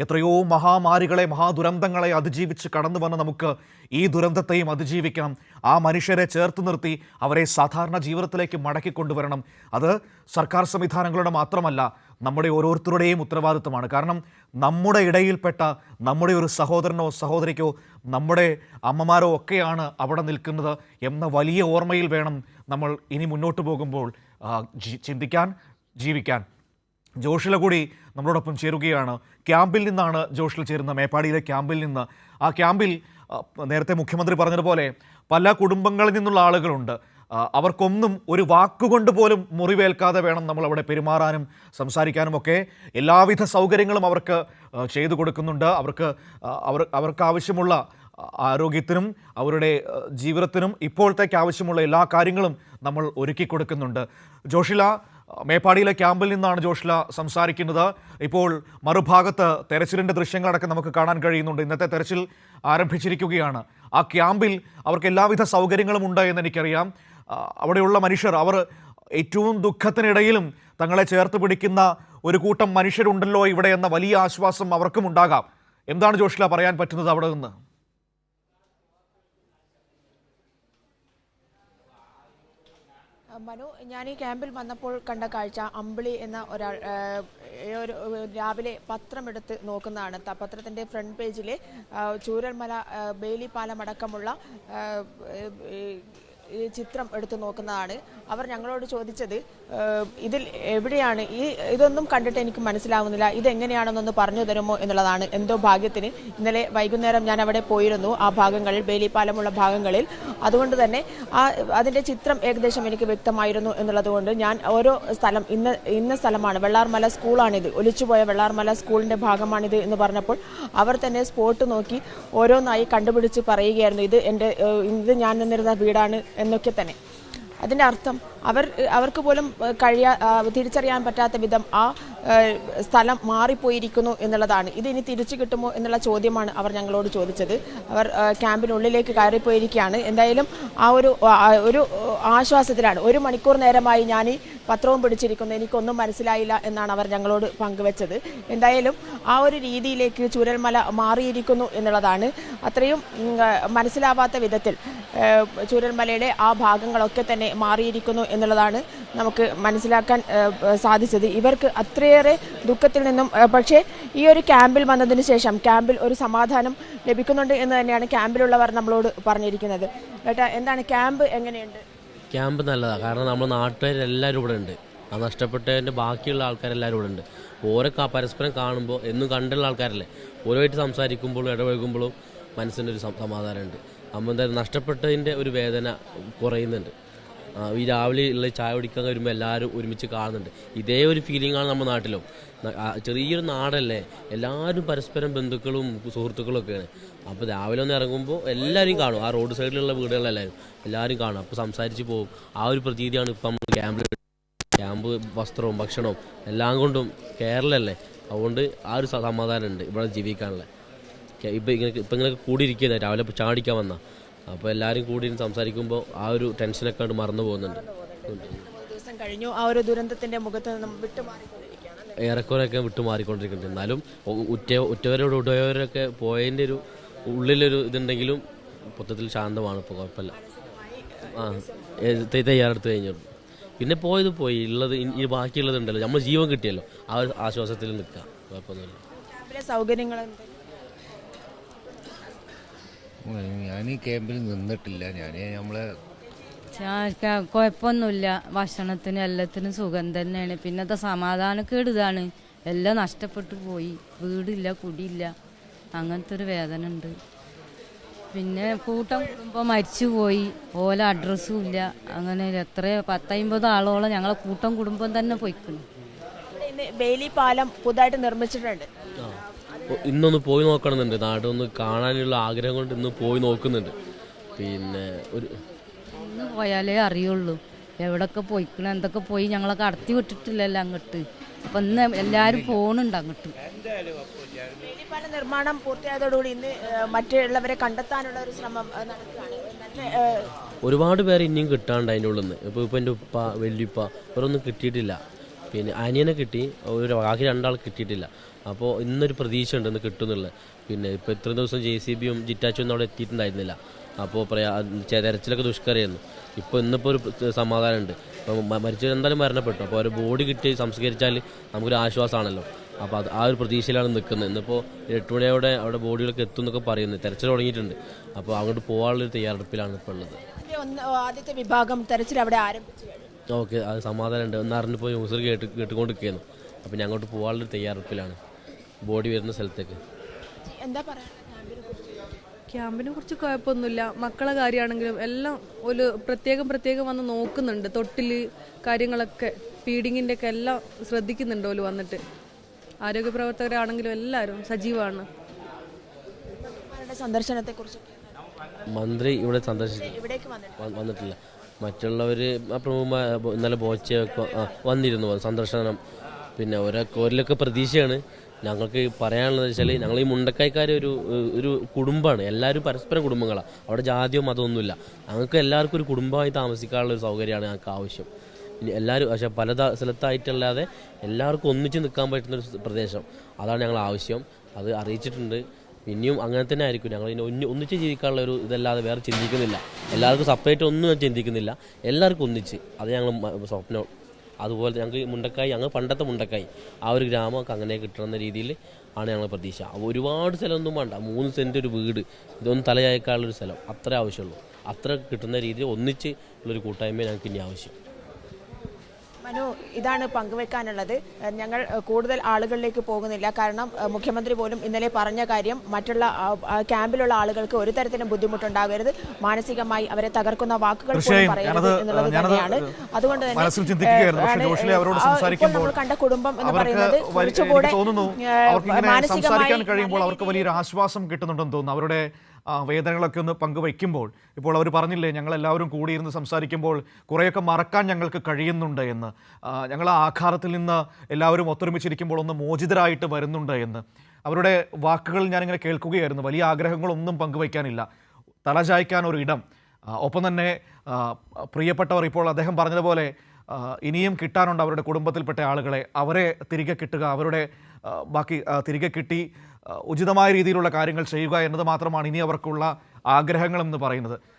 എത്രയോ മഹാമാരികളെ മഹാദുരന്തങ്ങളെ അതിജീവിച്ച് കടന്നു വന്ന നമുക്ക് ഈ ദുരന്തത്തെയും അതിജീവിക്കണം. ആ മനുഷ്യരെ ചേർത്ത് നിർത്തി അവരെ സാധാരണ ജീവിതത്തിലേക്ക് മടക്കിക്കൊണ്ടുവരണം. അത് സർക്കാർ സംവിധാനങ്ങളുടെ മാത്രമല്ല, നമ്മുടെ ഓരോരുത്തരുടെയും ഉത്തരവാദിത്തമാണ്. കാരണം നമ്മുടെ ഇടയിൽപ്പെട്ട നമ്മുടെ ഒരു സഹോദരനോ സഹോദരിക്കോ നമ്മുടെ അമ്മമാരോ ഒക്കെയാണ് അവിടെ നിൽക്കുന്നത് എന്ന വലിയ ഓർമ്മയിൽ വേണം നമ്മൾ ഇനി മുന്നോട്ട് പോകുമ്പോൾ ചിന്തിക്കാൻ, ജീവിക്കാൻ. ജോഷില കൂടി നമ്മളോടൊപ്പം ചേരുകയാണ്. ക്യാമ്പിൽ നിന്നാണ് ജോഷിൽ ചേരുന്നത്, മേപ്പാടിയിലെ ക്യാമ്പിൽ നിന്ന്. ആ ക്യാമ്പിൽ നേരത്തെ മുഖ്യമന്ത്രി പറഞ്ഞതുപോലെ പല കുടുംബങ്ങളിൽ നിന്നുള്ള ആളുകളുണ്ട്. അവർക്കൊന്നും ഒരു വാക്കുകൊണ്ട് പോലും മുറിവേൽക്കാതെ വേണം നമ്മൾ അവിടെ പെരുമാറാനും സംസാരിക്കാനും ഒക്കെ. എല്ലാവിധ സൗകര്യങ്ങളും അവർക്ക് ചെയ്തു കൊടുക്കുന്നുണ്ട്. അവർക്ക് ആവശ്യമുള്ള ആരോഗ്യത്തിനും അവരുടെ ജീവിതത്തിനും ഇപ്പോഴത്തേക്ക് ആവശ്യമുള്ള എല്ലാ കാര്യങ്ങളും നമ്മൾ ഒരുക്കി കൊടുക്കുന്നുണ്ട്. ജോഷില, മേപ്പാടിയിലെ ക്യാമ്പിൽ നിന്നാണ് ജോഷില സംസാരിക്കുന്നത്. ഇപ്പോൾ മറുഭാഗത്ത് തെരച്ചിലിൻ്റെ ദൃശ്യങ്ങളടക്കം നമുക്ക് കാണാൻ കഴിയുന്നുണ്ട്. ഇന്നത്തെ തെരച്ചിൽ ആരംഭിച്ചിരിക്കുകയാണ്. ആ ക്യാമ്പിൽ അവർക്ക് എല്ലാവിധ സൗകര്യങ്ങളും ഉണ്ട് എന്ന് എനിക്കറിയാം. അവിടെയുള്ള മനുഷ്യർ അവർ ഏറ്റവും ദുഃഖത്തിനിടയിലും തങ്ങളെ ചേർത്ത് പിടിക്കുന്ന ഒരു കൂട്ടം മനുഷ്യരുണ്ടല്ലോ ഇവിടെ എന്ന വലിയ ആശ്വാസം അവർക്കും ഉണ്ടാകാം. എന്താണ് ജോഷില പറയാൻ പറ്റുന്നത് അവിടെ നിന്ന്? മനു, ഞാൻ ഈ ക്യാമ്പിൽ വന്നപ്പോൾ കണ്ട കാഴ്ച, അമ്പിളി എന്ന ഒരാൾ രാവിലെ പത്രമെടുത്ത് നോക്കുന്നതാണ്. പത്രത്തിൻ്റെ ഫ്രണ്ട് പേജിൽ ചൂരൽമല ബെയിലി പാലം അടക്കമുള്ള ചിത്രം എടുത്തു നോക്കുന്നതാണ്. അവർ ഞങ്ങളോട് ചോദിച്ചത്, ഇതിൽ എവിടെയാണ് ഇതൊന്നും കണ്ടിട്ട് എനിക്ക് മനസ്സിലാവുന്നില്ല, ഇതെങ്ങനെയാണെന്നൊന്ന് പറഞ്ഞു തരുമോ എന്നുള്ളതാണ്. എന്തോ ഭാഗ്യത്തിന് ഇന്നലെ വൈകുന്നേരം ഞാൻ അവിടെ പോയിരുന്നു, ആ ഭാഗങ്ങളിൽ, ബേലിപ്പാലമുള്ള ഭാഗങ്ങളിൽ. അതുകൊണ്ട് തന്നെ അതിൻ്റെ ചിത്രം ഏകദേശം എനിക്ക് വ്യക്തമായിരുന്നു എന്നുള്ളതുകൊണ്ട് ഞാൻ ഓരോ സ്ഥലം, ഇന്ന സ്ഥലമാണ്, വെള്ളാർമല സ്കൂളാണിത്, ഒലിച്ചുപോയ വെള്ളാർമല സ്കൂളിൻ്റെ ഭാഗമാണിത് എന്ന് പറഞ്ഞപ്പോൾ അവർ തന്നെ സ്പോട്ട് നോക്കി ഓരോന്നായി കണ്ടുപിടിച്ച് പറയുകയായിരുന്നു, ഇത് ഞാൻ നിന്നിരുന്ന വീടാണ് എന്നൊക്കെ തന്നെ. അതിൻ്റെ അർത്ഥം അവർക്ക് പോലും തിരിച്ചറിയാൻ പറ്റാത്ത വിധം ആ സ്ഥലം മാറിപ്പോയിരിക്കുന്നു എന്നുള്ളതാണ്. ഇത് ഇനി തിരിച്ചു കിട്ടുമോ എന്നുള്ള ചോദ്യമാണ് അവർ ഞങ്ങളോട് ചോദിച്ചത്. അവർ ക്യാമ്പിനുള്ളിലേക്ക് കയറിപ്പോയിരിക്കുകയാണ്. എന്തായാലും ആ ഒരു ആശ്വാസത്തിലാണ്. 1 മണിക്കൂർ നേരമായി ഞാൻ ഈ പത്രവും പിടിച്ചിരിക്കുന്നു, എനിക്കൊന്നും മനസ്സിലായില്ല എന്നാണ് അവർ ഞങ്ങളോട് പങ്കുവച്ചത്. എന്തായാലും ആ ഒരു രീതിയിലേക്ക് ചൂരൽമല മാറിയിരിക്കുന്നു എന്നുള്ളതാണ്. അത്രയും മനസ്സിലാവാത്ത വിധത്തിൽ ചൂരൽമലയുടെ ആ ഭാഗങ്ങളൊക്കെ തന്നെ മാറിയിരിക്കുന്നു എന്നുള്ളതാണ് നമുക്ക് മനസ്സിലാക്കാൻ സാധിച്ചത്. ഇവർക്ക് അത്രയേറെ ദുഃഖത്തിൽ നിന്നും പക്ഷേ ഈ ഒരു ക്യാമ്പിൽ വന്നതിന് ശേഷം ക്യാമ്പിൽ ഒരു സമാധാനം ലഭിക്കുന്നുണ്ട് എന്ന് തന്നെയാണ് ക്യാമ്പിലുള്ളവർ നമ്മളോട് പറഞ്ഞിരിക്കുന്നത്. ഏട്ടാ, എന്താണ് ക്യാമ്പ്, എങ്ങനെയുണ്ട്? ക്യാമ്പ് നല്ലതാണ്. കാരണം നമ്മൾ നാട്ടുകാരെല്ലാവരും ഇവിടെ ഉണ്ട്. ആ നഷ്ടപ്പെട്ടതിൻ്റെ ബാക്കിയുള്ള ആൾക്കാരെല്ലാവരും ഇവിടെ ഉണ്ട്. ഓരോ പരസ്പരം കാണുമ്പോൾ എന്നും കണ്ടുള്ള ആൾക്കാരല്ലേ, ഓരോയിട്ട് സംസാരിക്കുമ്പോഴും ഇടപഴകുമ്പോഴും മനസ്സിൻ്റെ ഒരു സമാധാനമുണ്ട്. നമ്മൾ എന്തായാലും നഷ്ടപ്പെട്ടതിൻ്റെ ഒരു വേദന കുറയുന്നുണ്ട്. ഈ രാവിലെ ഉള്ള ചായ കുടിക്കാൻ വരുമ്പോൾ എല്ലാവരും ഒരുമിച്ച് കാണുന്നുണ്ട്. ഇതേ ഒരു ഫീലിംഗാണ് നമ്മുടെ നാട്ടിലും. ചെറിയൊരു നാടല്ലേ, എല്ലാവരും പരസ്പരം ബന്ധുക്കളും സുഹൃത്തുക്കളും ഒക്കെയാണ്. അപ്പോൾ രാവിലെ ഒന്ന് ഇറങ്ങുമ്പോൾ എല്ലാവരും കാണും. ആ റോഡ് സൈഡിലുള്ള എല്ലാവരും കാണും. അപ്പോൾ സംസാരിച്ച് പോകും. ആ ഒരു പ്രതീതിയാണ് ഇപ്പം നമ്മൾ ക്യാമ്പ് വസ്ത്രവും ഭക്ഷണവും എല്ലാം കൊണ്ടും കേരളമല്ലേ, അതുകൊണ്ട് ആ ഒരു സമാധാനമുണ്ട് ഇവിടെ ജീവിക്കാനുള്ള. ഇപ്പം ഇങ്ങനെ കൂടിയിരിക്കുന്നത് രാവിലെ ചാടിക്കാൻ വന്നാൽ, അപ്പോൾ എല്ലാവരും കൂടി സംസാരിക്കുമ്പോൾ ആ ഒരു ടെൻഷനൊക്കെ കണ്ട് മറന്നു പോകുന്നുണ്ട്. ദിവസം കഴിഞ്ഞു, ആ ഒരു ദുരന്തത്തിന്റെ മുഖത്ത് നിന്നും ഏറെക്കുറെയൊക്കെ വിട്ടുമാറിക്കൊണ്ടിരിക്കുന്നുണ്ട്. എന്നാലും ഉറ്റവരൊക്കെ പോയതിൻ്റെ ഒരു ഉള്ളിലൊരു ഇതുണ്ടെങ്കിലും മൊത്തത്തിൽ ശാന്തമാണ്. ഇപ്പോൾ കുഴപ്പമില്ല. തയ്യാറെടുത്ത് കഴിഞ്ഞു. പിന്നെ പോയത് പോയി, ഈ ബാക്കിയുള്ളതുണ്ടല്ലോ, നമ്മൾ ജീവൻ കിട്ടിയല്ലോ, ആ ഒരു ആശ്വാസത്തിൽ നിൽക്കാം. കുഴപ്പമൊന്നുമില്ല. സൗകര്യങ്ങൾ ഞാൻ ഈ ക്യാമ്പിൽ നിന്നിട്ടില്ല. കുഴപ്പമൊന്നുമില്ല. ഭക്ഷണത്തിനും എല്ലാത്തിനും സുഖം തന്നെയാണ്. പിന്നത്തെ സമാധാനക്കേട് ഇതാണ്, എല്ലാം നഷ്ടപ്പെട്ടു പോയി. വീടില്ല, കുടിയില്ല, അങ്ങനത്തെ ഒരു വേദന ഉണ്ട്. പിന്നെ കൂട്ടം കുടുംബം മരിച്ചുപോയി, ഓല അഡ്രസ്സും ഇല്ല. അങ്ങനെ 10-50 ആളോളം ഞങ്ങളെ കൂട്ടം കുടുംബം തന്നെ പോയിക്കുന്നു. ബെയിലി പാലം പുതുതായിട്ട് നിർമ്മിച്ചിട്ടുണ്ട്. ഇന്നൊന്ന് പോയി നോക്കണമെന്നുണ്ട്. നാടൊന്ന് കാണാനുള്ള ആഗ്രഹം കൊണ്ട് ഇന്ന് പോയി നോക്കുന്നുണ്ട്. പിന്നെ ഇന്ന് പോയാലേ അറിയുള്ളൂ എവിടെയൊക്കെ പോയിക്കണം, എന്തൊക്കെ പോയി. ഞങ്ങളൊക്കെ കടത്തി വിട്ടിട്ടില്ലല്ലോ അങ്ങോട്ട്. അപ്പം ഇന്ന് എല്ലാവരും പോകുന്നുണ്ട് അങ്ങോട്ട്. ബെയിലിപ്പാലം നിർമ്മാണം പൂർത്തിയായതോടുകൂടി ഇന്ന് മറ്റുള്ളവരെ കണ്ടെത്താനുള്ള ഒരു ശ്രമം നടക്കുകയാണ്. ഒരുപാട് പേര് ഇനിയും കിട്ടാണ്ട് അതിൻ്റെ ഉള്ളിൽ നിന്ന്. ഇപ്പോൾ എൻ്റെ ഉപ്പ, വല്യുപ്പ, അവരൊന്നും കിട്ടിയിട്ടില്ല. പിന്നെ അനിയനെ കിട്ടി, ബാക്കി 2 ആൾ കിട്ടിയിട്ടില്ല. അപ്പോൾ ഇന്നൊരു പ്രതീക്ഷ ഉണ്ട് ഇന്ന് കിട്ടുന്നുള്ളത്. പിന്നെ ഇപ്പോൾ ഇത്രയും ദിവസം JCBയും ജിറ്റാച്ചും ഒന്നും അവിടെ എത്തിയിട്ടുണ്ടായിരുന്നില്ല. അപ്പോൾ തെരച്ചിലൊക്കെ ദുഷ്കരമായിരുന്നു. ഇപ്പോൾ ഇന്നിപ്പോൾ ഒരു സമാധാനമുണ്ട്. അപ്പോൾ മരിച്ചവർ എന്തായാലും മരണപ്പെട്ടു. അപ്പോൾ ഒരു ബോഡി കിട്ടി സംസ്കരിച്ചാൽ നമുക്കൊരു ആശ്വാസമാണല്ലോ. അപ്പോൾ ആ ഒരു പ്രതീക്ഷയിലാണ് നിൽക്കുന്നത്. ഇന്നിപ്പോൾ 8 മണിയോടെ അവിടെ ബോഡികളൊക്കെ എത്തും എന്നൊക്കെ പറയുന്നത്. തെരച്ചിൽ തുടങ്ങിയിട്ടുണ്ട്. അപ്പോൾ അങ്ങോട്ട് പോകാനുള്ളൊരു തയ്യാറെടുപ്പിലാണ് ഇപ്പോൾ ഉള്ളത്. ആദ്യത്തെ വിഭാഗം തെരച്ചിൽ അവിടെ ആരംഭിച്ചു. ഓക്കെ, അത് സമാധാനമുണ്ട്. ഒന്ന് അറിഞ്ഞിപ്പോൾ ന്യൂസിൽ കേട്ടുകൊണ്ടിരിക്കുകയാണ്. അപ്പോൾ ഞാൻ അങ്ങോട്ട് പോകാനുള്ളൊരു തയ്യാറെടുപ്പിലാണ് ബോഡി വരുന്ന സ്ഥലത്തേക്ക്. എന്താ പറയാ? ക്യാമ്പിനെ കുറിച്ച് കുഴപ്പമൊന്നുമില്ല. മക്കളെ കാര്യമാണെങ്കിലും എല്ലാം ഒരു പ്രത്യേകം വന്ന് നോക്കുന്നുണ്ട്. തൊട്ടില് കാര്യങ്ങളൊക്കെ ഫീഡിങ്ങിൻ്റെ ഒക്കെ എല്ലാം ശ്രദ്ധിക്കുന്നുണ്ട്. ഓല് വന്നിട്ട് ആരോഗ്യപ്രവർത്തകരാണെങ്കിലും എല്ലാവരും സജീവമാണ്. സന്ദർശനത്തെ കുറിച്ച് മന്ത്രി ഇവിടെ വന്നിട്ടില്ല. മറ്റുള്ളവർ ഇന്നലെ ബോച്ചയൊക്കെ വന്നിരുന്നു സന്ദർശനം. പിന്നെ ഒരിലൊക്കെ പ്രതീക്ഷയാണ്. ഞങ്ങൾക്ക് പറയാനുള്ളത് വെച്ചാൽ ഞങ്ങൾ ഈ മുണ്ടക്കായ്ക്കാർ ഒരു കുടുംബമാണ്. എല്ലാവരും പരസ്പരം കുടുംബങ്ങളാണ്. അവിടെ ജാതിയോ മതമൊന്നുമില്ല. ഞങ്ങൾക്ക് എല്ലാവർക്കും ഒരു കുടുംബമായി താമസിക്കാനുള്ള ഒരു സൗകര്യമാണ് ഞങ്ങൾക്ക് ആവശ്യം. ഇനി എല്ലാവരും പക്ഷേ പല സ്ഥലത്തായിട്ടല്ലാതെ എല്ലാവർക്കും ഒന്നിച്ച് നിൽക്കാൻ പറ്റുന്നൊരു പ്രദേശം, അതാണ് ഞങ്ങൾ ആവശ്യം. അത് അറിയിച്ചിട്ടുണ്ട്. ഇനിയും അങ്ങനെ തന്നെ ആയിരിക്കും. ഞങ്ങൾ ഇനി ഒന്നിച്ച് ജീവിക്കാനുള്ള ഒരു ഇതല്ലാതെ വേറെ ചിന്തിക്കുന്നില്ല. എല്ലാവർക്കും സെപ്പറേറ്റ് ഒന്നും ചിന്തിക്കുന്നില്ല. എല്ലാവർക്കും ഒന്നിച്ച്, അത് ഞങ്ങൾ സ്വപ്നം. അതുപോലെ ഞങ്ങൾക്ക് മുണ്ടക്കായി, ഞങ്ങൾ പണ്ടത്തെ മുണ്ടക്കായി ആ ഒരു ഗ്രാമമൊക്കെ അങ്ങനെ കിട്ടണമെന്ന രീതിയിൽ ആണ് ഞങ്ങൾ പ്രതീക്ഷ. ഒരുപാട് സ്ഥലമൊന്നും വേണ്ട, 3 സെൻറ്റ് ഒരു വീട്, ഇതൊന്നും തലയായിക്കാനുള്ളൊരു സ്ഥലം, അത്ര ആവശ്യമുള്ളൂ. അത്ര കിട്ടുന്ന രീതിയിൽ ഒന്നിച്ച് ഉള്ളൊരു കൂട്ടായ്മ ഞങ്ങൾക്ക് ഇനി ആവശ്യം. മനു, ഇതാണ് പങ്കുവെക്കാനുള്ളത്. ഞങ്ങൾ കൂടുതൽ ആളുകളിലേക്ക് പോകുന്നില്ല. കാരണം മുഖ്യമന്ത്രി പോലും ഇന്നലെ പറഞ്ഞ കാര്യം, മറ്റുള്ള ക്യാമ്പിലുള്ള ആളുകൾക്ക് ഒരു തരത്തിലും ബുദ്ധിമുട്ടുണ്ടാകരുത്, മാനസികമായി അവരെ തകർക്കുന്ന വാക്കുകൾ പോലും പറയരുത് എന്നുള്ളത് തന്നെയാണ്. അതുകൊണ്ട് തന്നെ നമ്മൾ കണ്ട കുടുംബം എന്ന് പറയുന്നത് കുറച്ചുകൂടെ മാനസികമായി കഴിയുമ്പോൾ അവർക്ക് വലിയൊരു ആശ്വാസം കിട്ടുന്നുണ്ടെന്ന് തോന്നുന്നു. അവരുടെ വേദനകളൊക്കെ ഒന്ന് പങ്കുവയ്ക്കുമ്പോൾ ഇപ്പോൾ അവർ പറഞ്ഞില്ലേ, ഞങ്ങളെല്ലാവരും കൂടിയിരുന്ന് സംസാരിക്കുമ്പോൾ കുറേയൊക്കെ മറക്കാൻ ഞങ്ങൾക്ക് കഴിയുന്നുണ്ട് എന്ന്. ഞങ്ങൾ ആ ആഘാതത്തിൽ നിന്ന് എല്ലാവരും ഒത്തൊരുമിച്ചിരിക്കുമ്പോൾ ഒന്ന് മോചിതരായിട്ട് വരുന്നുണ്ട് എന്ന് അവരുടെ വാക്കുകൾ ഞാനിങ്ങനെ കേൾക്കുകയായിരുന്നു. വലിയ ആഗ്രഹങ്ങളൊന്നും പങ്കുവയ്ക്കാനില്ല, തലചായ്ക്കാൻ ഒരു ഇടം, ഒപ്പം തന്നെ പ്രിയപ്പെട്ടവർ ഇപ്പോൾ അദ്ദേഹം പറഞ്ഞതുപോലെ ഇനിയും കിട്ടാനുണ്ട് അവരുടെ കുടുംബത്തിൽപ്പെട്ട ആളുകളെ. അവരെ തിരികെ കിട്ടുക, അവരുടെ ബാക്കി തിരികെ കിട്ടി ഉചിതമായ രീതിയിലുള്ള കാര്യങ്ങൾ ചെയ്യുക എന്നത് മാത്രമാണ് ഇനി അവർക്കുള്ള ആഗ്രഹങ്ങളെന്ന് പറയുന്നത്.